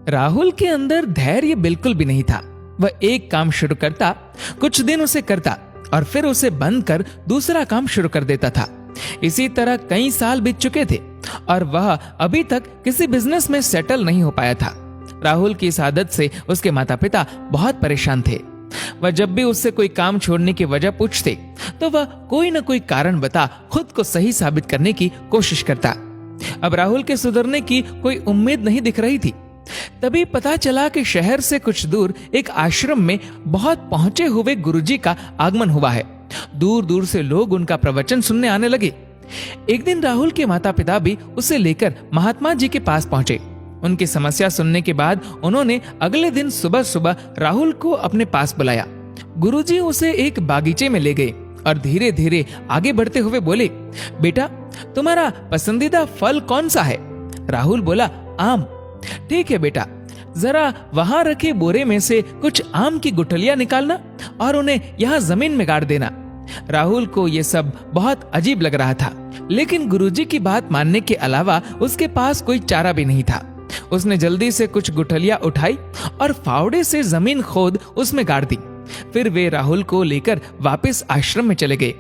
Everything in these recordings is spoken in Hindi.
राहुल के अंदर धैर्य बिल्कुल भी नहीं था। वह एक काम शुरू करता, कुछ दिन उसे करता और फिर उसे बंद कर दूसरा काम शुरू कर देता था। इसी तरह कई साल बीत चुके थे और वह अभी तक किसी बिजनेस में सेटल नहीं हो पाया था। राहुल की इस आदत से उसके माता पिता बहुत परेशान थे। वह जब भी उससे कोई काम छोड़ने की वजह पूछते तो वह कोई न कोई कारण बता खुद को सही साबित करने की कोशिश करता। अब राहुल के सुधरने की कोई उम्मीद नहीं दिख रही थी। तभी पता चला कि शहर से कुछ दूर एक आश्रम में बहुत पहुंचे हुए गुरुजी का आगमन हुआ है। दूर दूर से लोग उनका प्रवचन सुनने आने लगे। एक दिन राहुल के माता पिता भी उसे लेकर महात्मा जी के पास पहुंचे। उनकी समस्या सुनने के बाद उन्होंने अगले दिन सुबह सुबह राहुल को अपने पास बुलाया। गुरुजी उसे एक बागीचे में ले गए और धीरे धीरे आगे बढ़ते हुए बोले, बेटा तुम्हारा पसंदीदा फल कौन सा है? राहुल बोला, आम। ठीक है बेटा, जरा वहां रखे बोरे में से कुछ आम की गुठलियां निकालना और उन्हें यहाँ जमीन में गाड़ देना। राहुल को यह सब बहुत अजीब लग रहा था, लेकिन गुरुजी की बात मानने के अलावा उसके पास कोई चारा भी नहीं था। उसने जल्दी से कुछ गुठलियां उठाई और फावड़े से जमीन खोद उसमें गाड़ दी। फिर वे राहुल को लेकर वापस आश्रम में चले गए।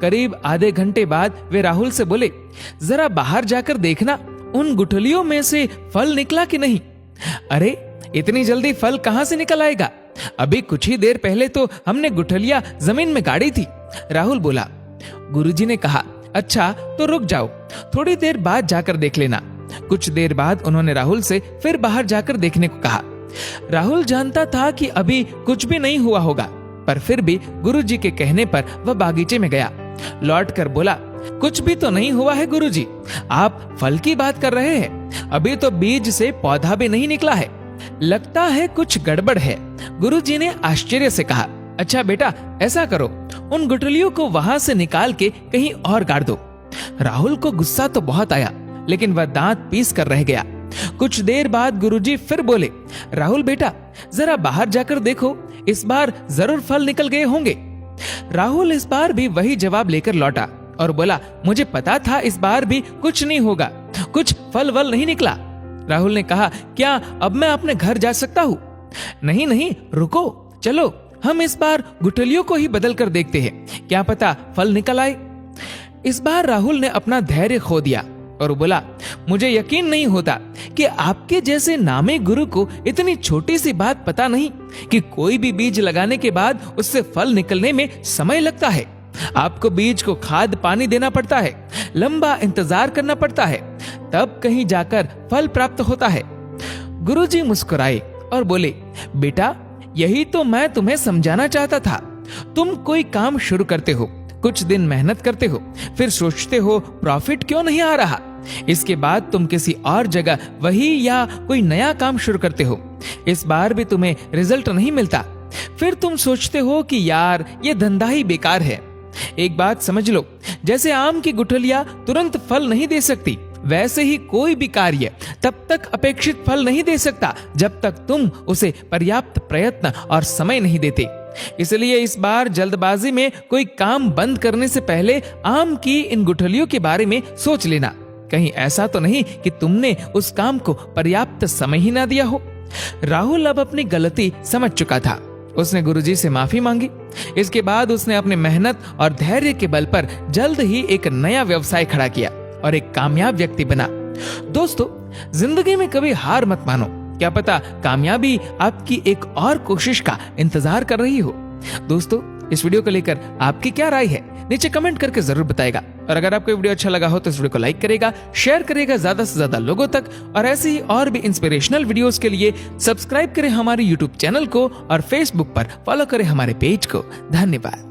करीब आधे घंटे बाद वे राहुल से बोले, जरा बाहर जाकर देखना उन गुठलियों में से फल निकला कि नहीं। अरे इतनी जल्दी फल कहां से निकल आएगा? अभी कुछ ही देर पहले तो हमने गुठलियां जमीन में गाड़ी थी। राहुल बोला। गुरुजी ने कहा, अच्छा तो रुक जाओ, थोड़ी देर बाद जाकर देख लेना। कुछ देर बाद उन्होंने राहुल से फिर बाहर जाकर देखने को कहा। राहुल जानता था कि अभी कुछ भी नहीं हुआ होगा, पर फिर भी गुरुजी के कहने पर वह बागीचे में गया। लौटकर बोला, कुछ भी तो नहीं हुआ है गुरुजी, आप फल की बात कर रहे हैं, अभी तो बीज से पौधा भी नहीं निकला है। लगता है कुछ गड़बड़ है। गुरुजी ने आश्चर्य से कहा, अच्छा बेटा ऐसा करो, उन गुठलियों को वहां से निकाल के कहीं और गाड़ दो। राहुल को गुस्सा तो बहुत आया, लेकिन वह दांत पीस कर रह गया। कुछ देर बाद गुरुजी फिर बोले, राहुल बेटा जरा बाहर जाकर देखो, इस बार जरूर फल निकल गए होंगे। राहुल इस बार भी वही जवाब लेकर लौटा और बोला, मुझे पता था इस बार भी कुछ नहीं होगा, कुछ फल वल नहीं निकला। राहुल ने कहा, क्या अब मैं अपने घर जा सकता हूँ? नहीं नहीं रुको, चलो हम इस बार गुठलियों को ही बदल कर देखते हैं, क्या पता फल निकल आए। इस बार राहुल ने अपना धैर्य खो दिया और बोला, मुझे यकीन नहीं होता कि आपके जैसे नामे गुरु को इतनी छोटी सी बात पता नहीं कि कोई भी बीज लगाने के बाद उससे फल निकलने में समय लगता है। आपको बीज को खाद पानी देना पड़ता है, लंबा इंतजार करना पड़ता है, तब कहीं जाकर फल प्राप्त होता है। गुरुजी मुस्कुराए और बोले, बेटा यही तो मैं तुम्हें समझाना चाहता था। तुम कोई काम शुरू करते हो, कुछ दिन मेहनत करते हो, फिर सोचते हो प्रॉफिट क्यों नहीं आ रहा। इसके बाद तुम किसी और जगह वही या कोई नया काम शुरू करते हो, इस बार भी तुम्हें रिजल्ट नहीं मिलता। फिर तुम सोचते हो कि यार ये धंधा ही बेकार है। एक बात समझ लो, जैसे आम की गुठलियां तुरंत फल नहीं दे सकती, वैसे ही कोई भी कार्य तब तक अपेक्षित फल नहीं दे सकता जब तक तुम उसे पर्याप्त प्रयत्न और समय नहीं देते। इसलिए इस बार जल्दबाजी में कोई काम बंद करने से पहले आम की इन गुठलियों के बारे में सोच लेना। कहीं ऐसा तो नहीं कि तुमने उस काम को पर्याप्त समय ही ना दिया हो। राहुल अब अपनी गलती समझ चुका था। उसने गुरुजी से माफी मांगी। इसके बाद उसने अपने मेहनत और धैर्य के बल पर जल्द ही एक नया व्यवसाय खड़ा किया और एक कामयाब व्यक्ति बना। दोस्तों, जिंदगी में कभी हार मत मानो, क्या पता कामयाबी आपकी एक और कोशिश का इंतजार कर रही हो। दोस्तों, इस वीडियो को लेकर आपकी क्या राय है, नीचे कमेंट करके जरूर बताएगा। और अगर आपको वीडियो अच्छा लगा हो तो इस वीडियो को लाइक करेगा, शेयर करेगा ज्यादा से ज्यादा लोगों तक। और ऐसे ही और भी इंस्पिरेशनल वीडियोस के लिए सब्सक्राइब करें हमारे यूट्यूब चैनल को और फेसबुक पर फॉलो करें हमारे पेज को। धन्यवाद।